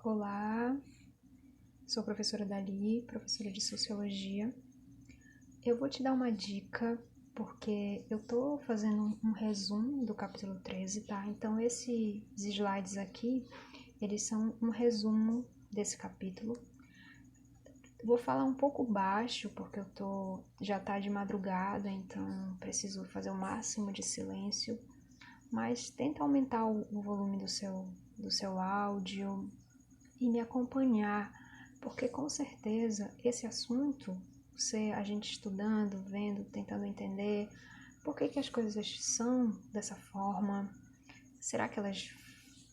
Olá, sou a professora Dali, professora de Sociologia. Eu vou te dar uma dica porque eu tô fazendo um resumo do capítulo 13, tá? Então esses slides aqui, eles são um resumo desse capítulo. Vou falar um pouco baixo porque já tá de madrugada, então preciso fazer o máximo de silêncio. Mas tenta aumentar o volume do seu áudio e me acompanhar, porque com certeza esse assunto, a gente estudando, vendo, tentando entender por que as coisas são dessa forma, será que elas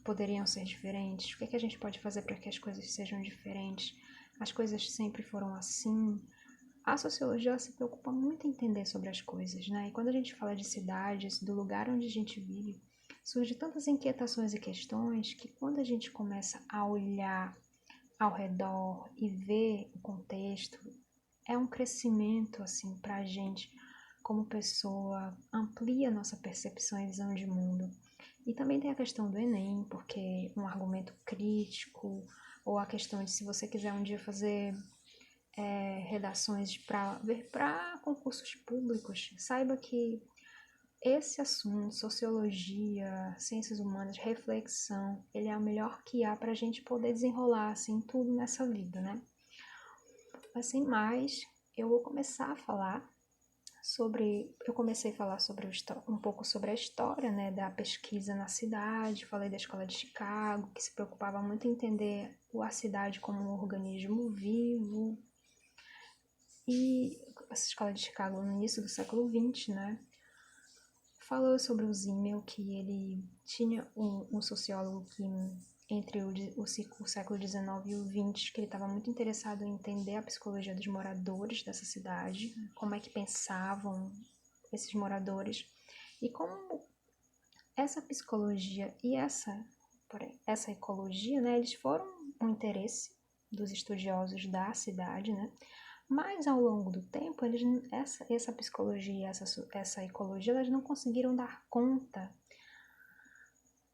poderiam ser diferentes? O que a gente pode fazer para que as coisas sejam diferentes? As coisas sempre foram assim? A sociologia ela se preocupa muito em entender sobre as coisas, né? E quando a gente fala de cidades, do lugar onde a gente vive, surgem tantas inquietações e questões que quando a gente começa a olhar ao redor e ver o contexto, é um crescimento assim para a gente como pessoa, amplia nossa percepção e visão de mundo. E também tem a questão do Enem, porque um argumento crítico, ou a questão de se você quiser um dia fazer redações para concursos públicos, saiba que esse assunto, sociologia, ciências humanas, reflexão, ele é o melhor que há para a gente poder desenrolar assim tudo nessa vida, né? Mas sem mais, eu vou começar a falar eu comecei a falar um pouco sobre a história, né, da pesquisa na cidade, falei da Escola de Chicago, que se preocupava muito em entender a cidade como um organismo vivo, e essa Escola de Chicago no início do século XX, né, falou sobre o Zimmel, que ele tinha um sociólogo que entre o século XIX e o XX, que ele estava muito interessado em entender a psicologia dos moradores dessa cidade, como é que pensavam esses moradores, e como essa psicologia e essa ecologia, né, eles foram um interesse dos estudiosos da cidade, né, mas ao longo do tempo, essa psicologia e essa ecologia, elas não conseguiram dar conta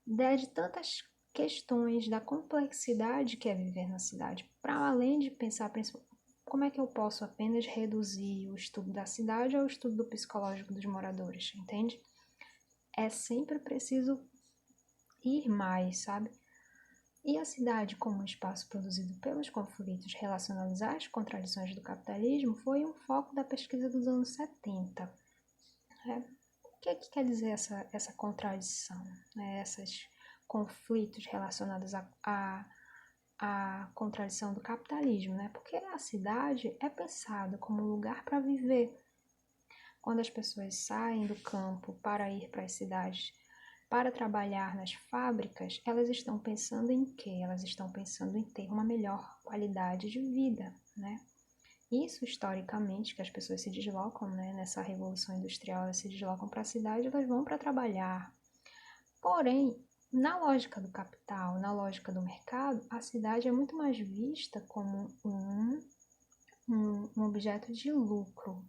de tantas questões da complexidade que é viver na cidade, para além de pensar como é que eu posso apenas reduzir o estudo da cidade ao estudo do psicológico dos moradores, entende? É sempre preciso ir mais, sabe? E a cidade, como um espaço produzido pelos conflitos relacionados às contradições do capitalismo, foi um foco da pesquisa dos anos 70. Né? O que quer dizer essa contradição, né? Esses conflitos relacionados à contradição do capitalismo, né? Porque a cidade é pensada como um lugar para viver. Quando as pessoas saem do campo para ir para as cidades para trabalhar nas fábricas, elas estão pensando em quê? Elas estão pensando em ter uma melhor qualidade de vida, né? Isso, historicamente, que as pessoas se deslocam, né? Nessa revolução industrial, elas se deslocam para a cidade, elas vão para trabalhar. Porém, na lógica do capital, na lógica do mercado, a cidade é muito mais vista como um objeto de lucro.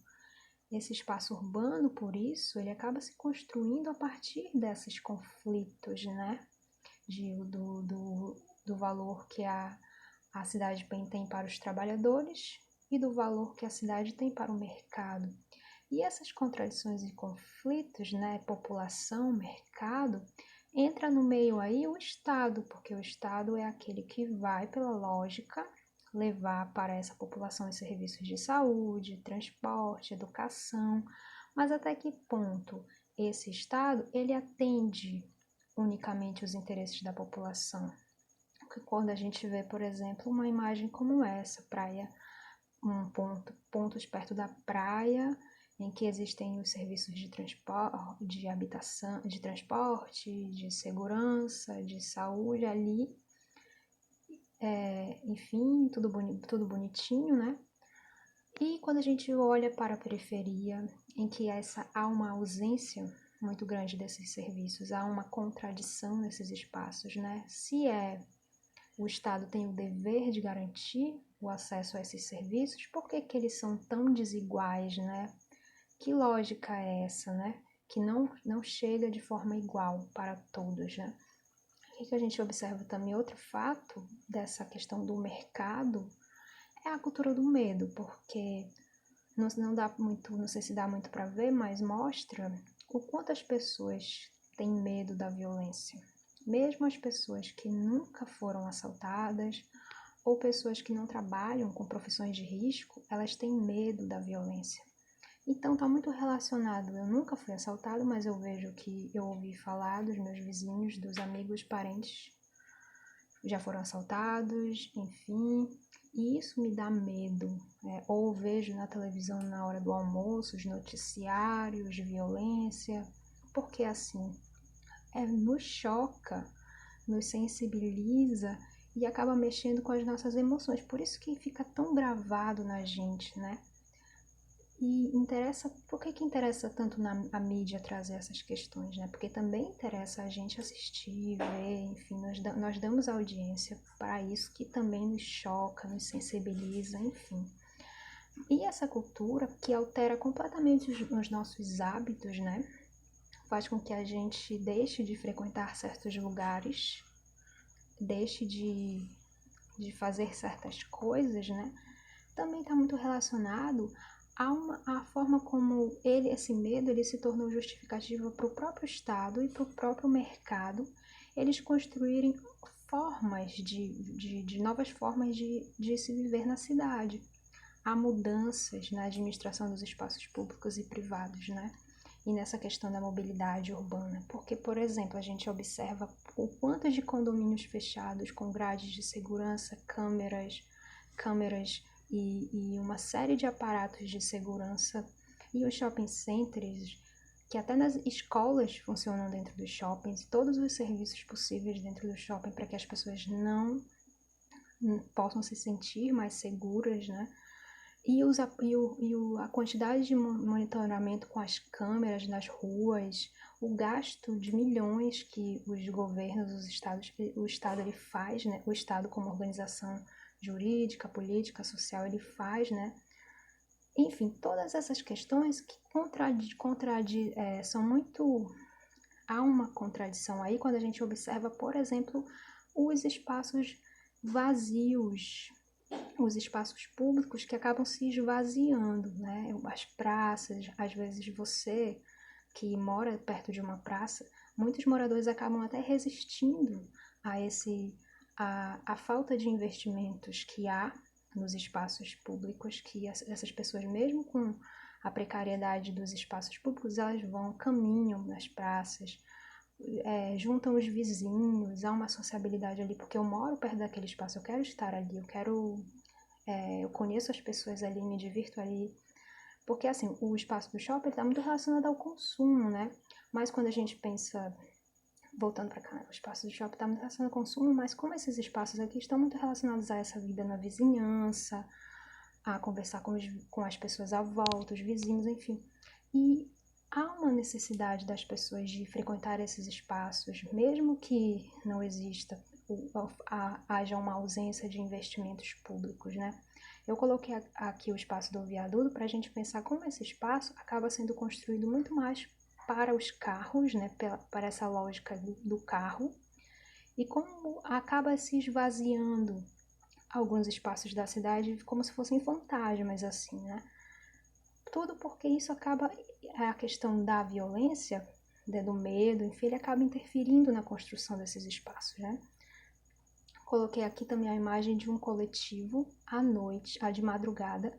Esse espaço urbano, por isso, ele acaba se construindo a partir desses conflitos, né? Do valor que a cidade tem para os trabalhadores e do valor que a cidade tem para o mercado. E essas contradições e conflitos, né? População, mercado, entra no meio aí o Estado, porque o Estado é aquele que vai, pela lógica, levar para essa população os serviços de saúde, transporte, educação, mas até que ponto esse Estado ele atende unicamente os interesses da população? Porque quando a gente vê, por exemplo, uma imagem como essa, pontos perto da praia, em que existem os serviços de transporte, de habitação, de transporte, de segurança, de saúde ali, enfim, tudo bonitinho, né? E quando a gente olha para a periferia, em que há uma ausência muito grande desses serviços, há uma contradição nesses espaços, né? Se o Estado tem o dever de garantir o acesso a esses serviços, por que eles são tão desiguais, né? Que lógica é essa, né? Que não chega de forma igual para todos, né? E que a gente observa também outro fato dessa questão do mercado é a cultura do medo, porque não dá muito, não sei se dá muito para ver, mas mostra o quanto as pessoas têm medo da violência. Mesmo as pessoas que nunca foram assaltadas ou pessoas que não trabalham com profissões de risco, elas têm medo da violência. Então está muito relacionado. Eu nunca fui assaltado, mas eu vejo que eu ouvi falar dos meus vizinhos, dos amigos, parentes já foram assaltados, enfim. E isso me dá medo. Ou vejo na televisão na hora do almoço, os noticiários de violência. Porque assim, nos choca, nos sensibiliza e acaba mexendo com as nossas emoções. Por isso que fica tão gravado na gente, né? E por que interessa tanto a mídia trazer essas questões, né? Porque também interessa a gente assistir, ver, enfim, nós damos audiência para isso que também nos choca, nos sensibiliza, enfim. E essa cultura que altera completamente os nossos hábitos, né? Faz com que a gente deixe de frequentar certos lugares, deixe de fazer certas coisas, né? Também está muito relacionado a forma como esse medo ele se tornou justificativa para o próprio Estado e para o próprio mercado, eles construírem formas novas formas de se viver na cidade. Há mudanças na administração dos espaços públicos e privados, né? E nessa questão da mobilidade urbana. Porque, por exemplo, a gente observa o quanto de condomínios fechados com grades de segurança, câmeras e uma série de aparatos de segurança e os shopping centers, que até nas escolas funcionam dentro dos shoppings, todos os serviços possíveis dentro do shopping para que as pessoas não possam se sentir mais seguras, né? E a quantidade de monitoramento com as câmeras nas ruas, o gasto de milhões que os governos, o Estado ele faz, né? O Estado como organização jurídica, política, social, ele faz, né? Enfim, todas essas questões que são muito... Há uma contradição aí quando a gente observa, por exemplo, os espaços vazios, os espaços públicos que acabam se esvaziando, né? As praças, às vezes você que mora perto de uma praça, muitos moradores acabam até resistindo a falta de investimentos que há nos espaços públicos, que essas pessoas, mesmo com a precariedade dos espaços públicos, elas caminham nas praças, juntam os vizinhos, há uma sociabilidade ali, porque eu moro perto daquele espaço, eu quero estar ali, eu conheço as pessoas ali, me divirto ali, porque assim, o espaço do shopping está muito relacionado ao consumo, né? Mas quando a gente pensa, voltando para cá, o espaço do shopping está muito relacionado ao consumo, mas como esses espaços aqui estão muito relacionados a essa vida na vizinhança, a conversar com as pessoas à volta, os vizinhos, enfim. E há uma necessidade das pessoas de frequentar esses espaços, mesmo que não exista, haja uma ausência de investimentos públicos, né? Eu coloquei aqui o espaço do viaduto para a gente pensar como esse espaço acaba sendo construído muito mais para os carros, né? Para essa lógica do carro, e como acaba se esvaziando alguns espaços da cidade como se fossem fantasmas, assim, né? Tudo porque isso acaba, a questão da violência, do medo, enfim, ele acaba interferindo na construção desses espaços, né? Coloquei aqui também a imagem de um coletivo à noite, de madrugada,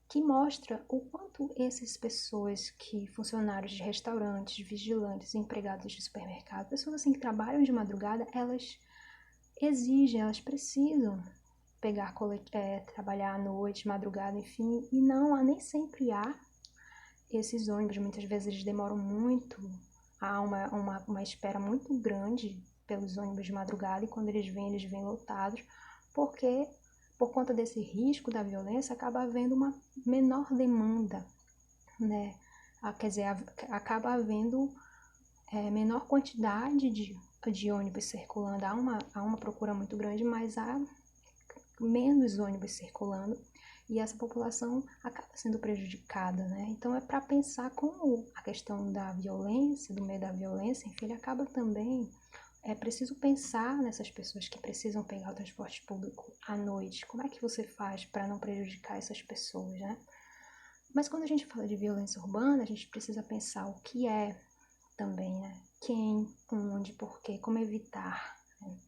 que mostra o quanto essas pessoas funcionários de restaurantes, vigilantes, empregados de supermercado, pessoas assim que trabalham de madrugada, elas exigem, elas precisam trabalhar à noite, madrugada, enfim, e nem sempre há esses ônibus. Muitas vezes eles demoram muito, há uma espera muito grande pelos ônibus de madrugada, e quando eles vêm lotados, porque por conta desse risco da violência acaba havendo uma menor demanda, né? Quer dizer, acaba havendo menor quantidade de ônibus circulando, há uma procura muito grande, mas há menos ônibus circulando e essa população acaba sendo prejudicada, né? Então é para pensar como a questão da violência, do meio da violência, enfim, ele acaba também É preciso pensar nessas pessoas que precisam pegar o transporte público à noite. Como é que você faz para não prejudicar essas pessoas, né? Mas quando a gente fala de violência urbana, a gente precisa pensar o que é também, né? Quem, onde, por quê, como evitar, né?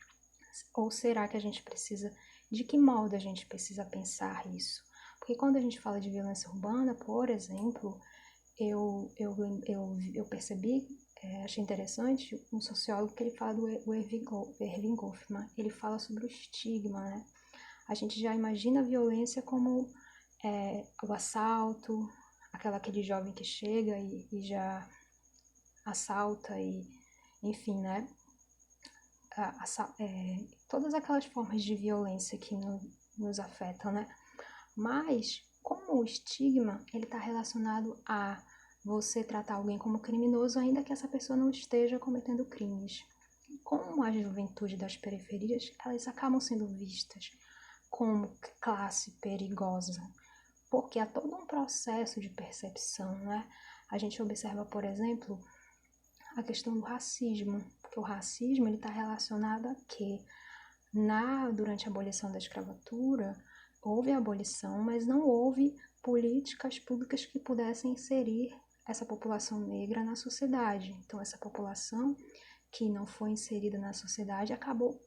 Ou será que a gente precisa, de que modo a gente precisa pensar isso? Porque quando a gente fala de violência urbana, por exemplo, eu percebi, achei interessante, um sociólogo que ele fala do Erving Goffman, ele fala sobre o estigma, né? A gente já imagina a violência como o assalto, aquele jovem que chega e já assalta e, enfim, né? Todas aquelas formas de violência que nos afetam, né? Mas, como o estigma, ele está relacionado a você tratar alguém como criminoso, ainda que essa pessoa não esteja cometendo crimes. Como a juventude das periferias, elas acabam sendo vistas como classe perigosa, porque há todo um processo de percepção, né? A gente observa, por exemplo, a questão do racismo, porque o racismo está relacionado a que durante a abolição da escravatura houve a abolição, mas não houve políticas públicas que pudessem inserir essa população negra na sociedade. Então essa população que não foi inserida na sociedade acabou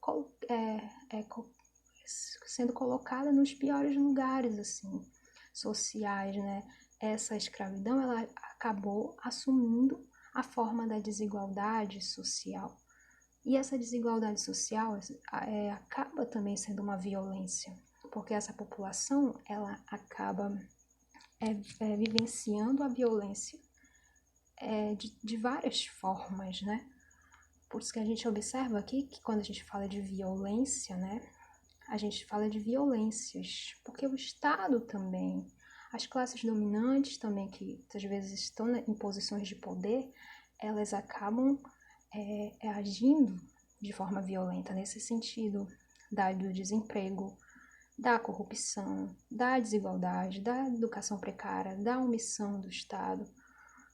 sendo colocada nos piores lugares assim sociais, né? Essa escravidão ela acabou assumindo a forma da desigualdade social. E essa desigualdade social acaba também sendo uma violência, porque essa população ela acaba vivenciando a violência de várias formas, né? Por isso que a gente observa aqui que quando a gente fala de violência, né, a gente fala de violências, porque o Estado também, as classes dominantes também, que às vezes estão em posições de poder, elas acabam agindo de forma violenta nesse sentido do desemprego, da corrupção, da desigualdade, da educação precária, da omissão do Estado.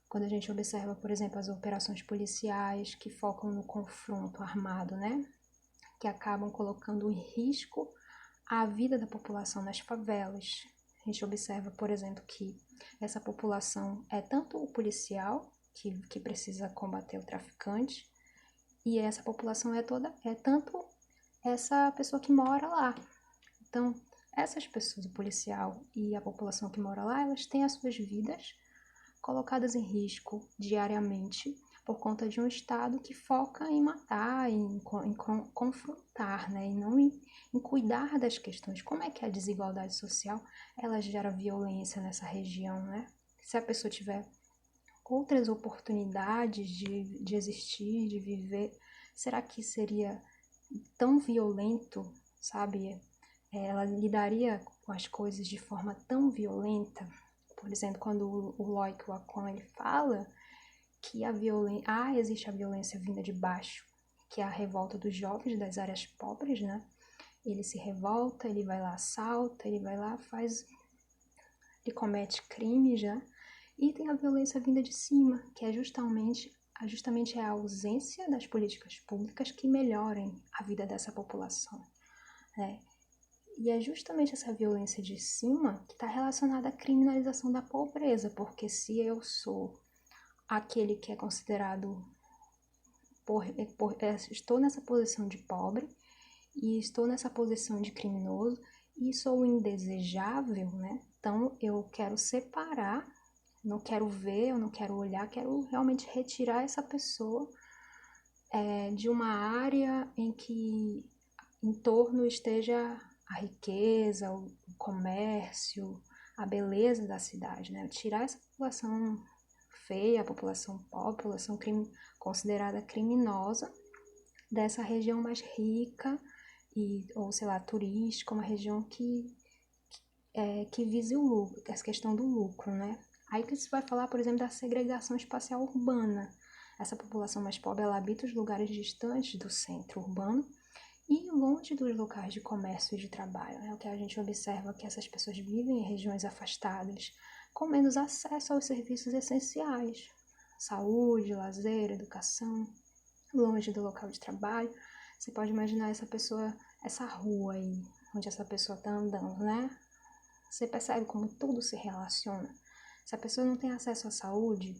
Quando a gente observa, por exemplo, as operações policiais que focam no confronto armado, né? Que acabam colocando em risco a vida da população nas favelas. A gente observa, por exemplo, que essa população é tanto o policial, que precisa combater o traficante, e essa população é tanto essa pessoa que mora lá. Então, essas pessoas, o policial e a população que mora lá, elas têm as suas vidas colocadas em risco diariamente por conta de um Estado que foca em matar, em confrontar, né? E não em cuidar das questões. Como é que a desigualdade social ela gera violência nessa região, né? Se a pessoa tiver outras oportunidades de existir, de viver, será que seria tão violento, sabe? Ela lidaria com as coisas de forma tão violenta? Por exemplo, quando o Loic Wacom ele fala que existe a violência vinda de baixo, que é a revolta dos jovens das áreas pobres, né? Ele se revolta, ele vai lá, assalta, ele vai lá, ele comete crimes, né? E tem a violência vinda de cima, que é justamente a ausência das políticas públicas que melhorem a vida dessa população, né? E é justamente essa violência de cima que está relacionada à criminalização da pobreza, porque se eu sou aquele que é considerado, estou nessa posição de pobre e estou nessa posição de criminoso e sou indesejável, né? Então eu quero separar, não quero ver, eu não quero olhar, quero realmente retirar essa pessoa de uma área em que em torno esteja a riqueza, o comércio, a beleza da cidade, né? Tirar essa população feia, a população pobre, a população considerada criminosa dessa região mais rica ou sei lá, turística, uma região que vise o lucro, essa questão do lucro, né? Aí que se vai falar, por exemplo, da segregação espacial urbana. Essa população mais pobre, ela habita os lugares distantes do centro urbano e longe dos locais de comércio e de trabalho. É o que a gente observa que essas pessoas vivem em regiões afastadas, com menos acesso aos serviços essenciais, saúde, lazer, educação. longe do local de trabalho. Você pode imaginar essa pessoa, essa rua aí, onde essa pessoa está andando, né? Você percebe como tudo se relaciona. Se a pessoa não tem acesso à saúde,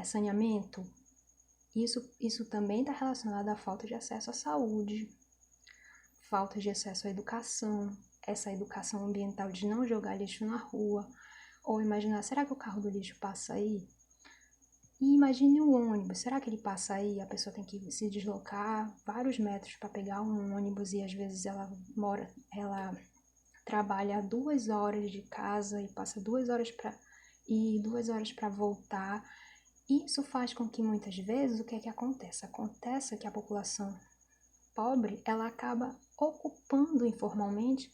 saneamento, isso também está relacionado à falta de acesso à saúde, falta de acesso à educação, essa educação ambiental de não jogar lixo na rua, ou imaginar, será que o carro do lixo passa aí? E imagine o ônibus, será que ele passa aí? A pessoa tem que se deslocar vários metros para pegar um ônibus e às vezes ela trabalha 2 horas de casa e passa 2 horas para ir, 2 horas para voltar. Isso faz com que muitas vezes o que é que acontece? Acontece que a população pobre ela acaba ocupando informalmente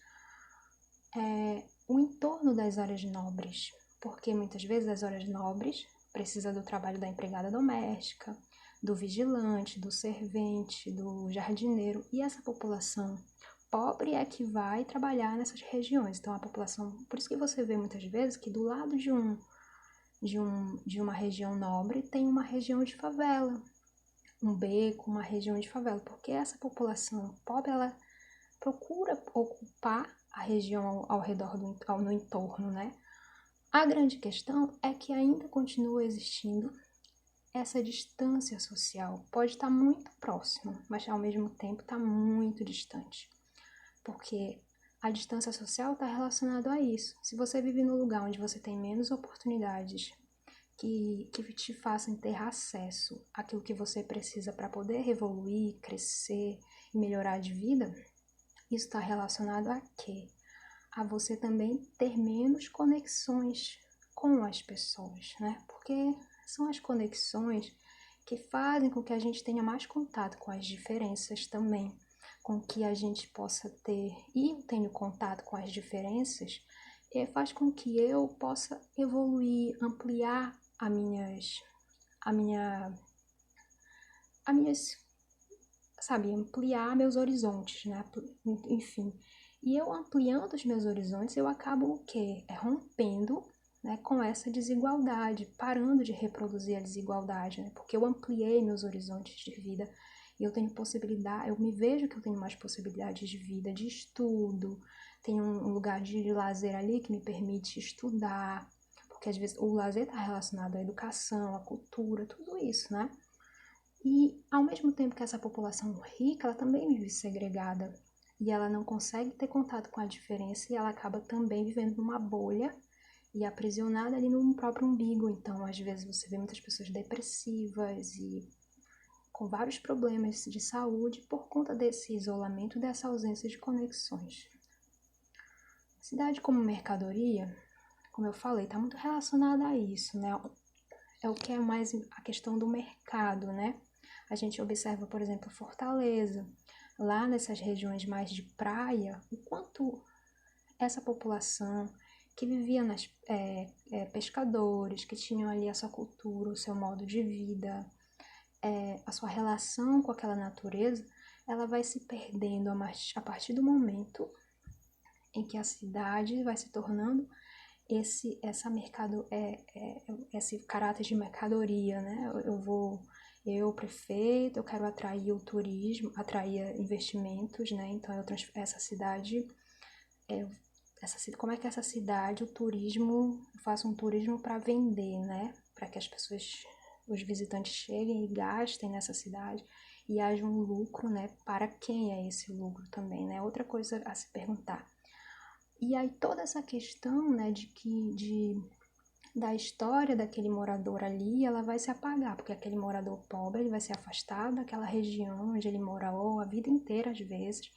o entorno das áreas nobres, porque muitas vezes as áreas nobres precisa do trabalho da empregada doméstica, do vigilante, do servente, do jardineiro, e essa população pobre é que vai trabalhar nessas regiões. Então a população, por isso que você vê muitas vezes que do lado de uma região nobre tem uma região de favela, um beco, uma região de favela, porque essa população pobre ela procura ocupar a região ao redor no entorno, né? A grande questão é que ainda continua existindo essa distância social. Pode estar muito próximo, mas ao mesmo tempo está muito distante. Porque a distância social está relacionada a isso. Se você vive num lugar onde você tem menos oportunidades que te façam ter acesso àquilo que você precisa para poder evoluir, crescer e melhorar de vida, isso está relacionado a quê? A você também ter menos conexões com as pessoas, né? Porque são as conexões que fazem com que a gente tenha mais contato com as diferenças também, com que a gente possa ter, e eu tenho contato com as diferenças, faz com que eu possa evoluir, ampliar a minhas, sabe, ampliar meus horizontes, né? Enfim. E eu ampliando os meus horizontes, eu acabo o quê? Rompendo, né, com essa desigualdade, parando de reproduzir a desigualdade, né? Porque eu ampliei meus horizontes de vida e eu tenho possibilidade, eu me vejo que eu tenho mais possibilidades de vida, de estudo, tenho um lugar de lazer ali que me permite estudar, porque às vezes o lazer está relacionado à educação, à cultura, tudo isso, né? E, ao mesmo tempo que essa população rica, ela também vive segregada. E ela não consegue ter contato com a diferença e ela acaba também vivendo numa bolha e aprisionada ali no próprio umbigo. Então, às vezes, você vê muitas pessoas depressivas e com vários problemas de saúde por conta desse isolamento, dessa ausência de conexões. A cidade como mercadoria, como eu falei, está muito relacionada a isso, né? É o que é mais a questão do mercado, né? A gente observa, por exemplo, Fortaleza, lá nessas regiões mais de praia, o quanto essa população que vivia pescadores, que tinham ali a sua cultura, o seu modo de vida, a sua relação com aquela natureza, ela vai se perdendo a partir do momento em que a cidade vai se tornando esse caráter de mercadoria, né? Eu, prefeito, eu quero atrair o turismo, atrair investimentos, né? Então essa cidade, como é que essa cidade, o turismo, eu faço um turismo para vender, né? Para que as pessoas, os visitantes cheguem e gastem nessa cidade e haja um lucro, né? Para quem é esse lucro também, né? Outra coisa a se perguntar. E aí toda essa questão, né, da história daquele morador ali, ela vai se apagar, porque aquele morador pobre, ele vai se afastar daquela região onde ele morou a vida inteira, às vezes,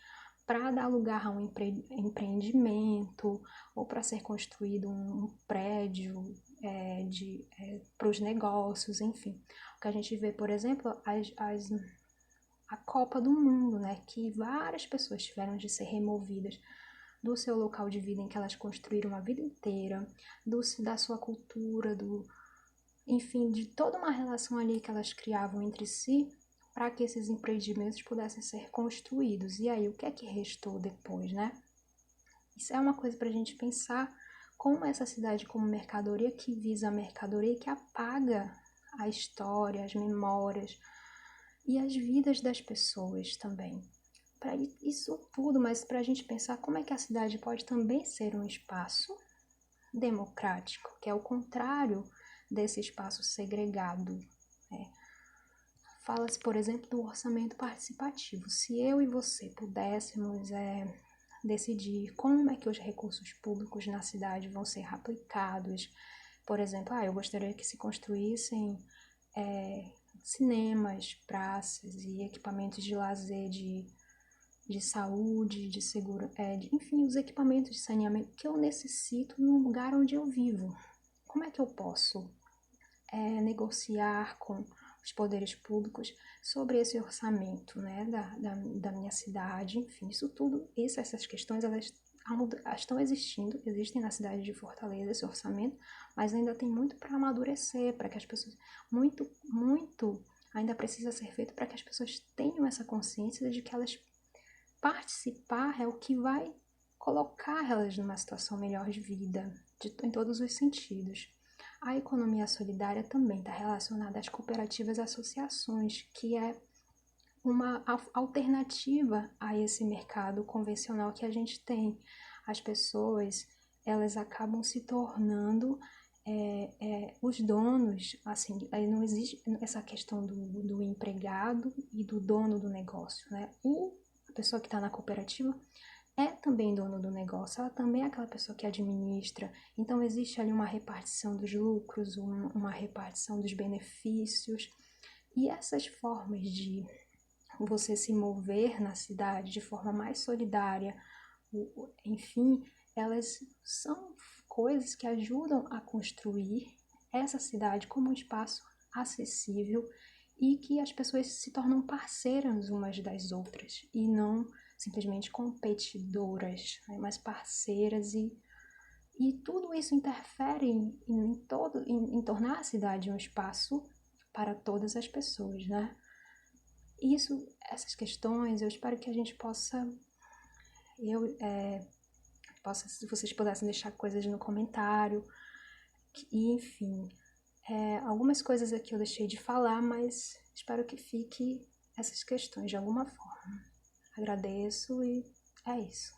para dar lugar a um empreendimento ou para ser construído um prédio para os negócios, enfim. O que a gente vê, por exemplo, a Copa do Mundo, né, que várias pessoas tiveram de ser removidas do seu local de vida em que elas construíram a vida inteira, da sua cultura, enfim, de toda uma relação ali que elas criavam entre si para que esses empreendimentos pudessem ser construídos. E aí, o que é que restou depois, né? Isso é uma coisa para a gente pensar como essa cidade como mercadoria que visa a mercadoria e que apaga a história, as memórias, e as vidas das pessoas também. Para isso tudo, mas para a gente pensar como é que a cidade pode também ser um espaço democrático, que é o contrário desse espaço segregado. Né? Fala-se, por exemplo, do orçamento participativo. Se eu e você pudéssemos decidir como é que os recursos públicos na cidade vão ser aplicados, por exemplo, eu gostaria que se construíssem cinemas, praças e equipamentos de lazer, de saúde, de seguro, enfim, os equipamentos de saneamento que eu necessito no lugar onde eu vivo. Como é que eu posso negociar com os poderes públicos sobre esse orçamento, né, da minha cidade, enfim, isso tudo, essas questões, elas estão existem na cidade de Fortaleza esse orçamento, mas ainda tem muito para amadurecer, para que as pessoas, muito ainda precisa ser feito para que as pessoas tenham essa consciência de que elas participar é o que vai colocar elas numa situação melhor de vida, em todos os sentidos. A economia solidária também está relacionada às cooperativas e associações, que é uma alternativa a esse mercado convencional que a gente tem. As pessoas, elas acabam se tornando os donos, assim, aí não existe essa questão do empregado e do dono do negócio, né? A pessoa que está na cooperativa é também dono do negócio, ela também é aquela pessoa que administra, então existe ali uma repartição dos lucros, uma repartição dos benefícios, e essas formas de você se mover na cidade de forma mais solidária, enfim, elas são coisas que ajudam a construir essa cidade como um espaço acessível e que as pessoas se tornam parceiras umas das outras e não simplesmente competidoras, né, mas parceiras e tudo isso interfere em tornar a cidade um espaço para todas as pessoas, né? Essas questões, eu espero que a gente se vocês pudessem deixar coisas no comentário, e enfim, algumas coisas aqui eu deixei de falar, mas espero que fique essas questões de alguma forma. Agradeço e é isso.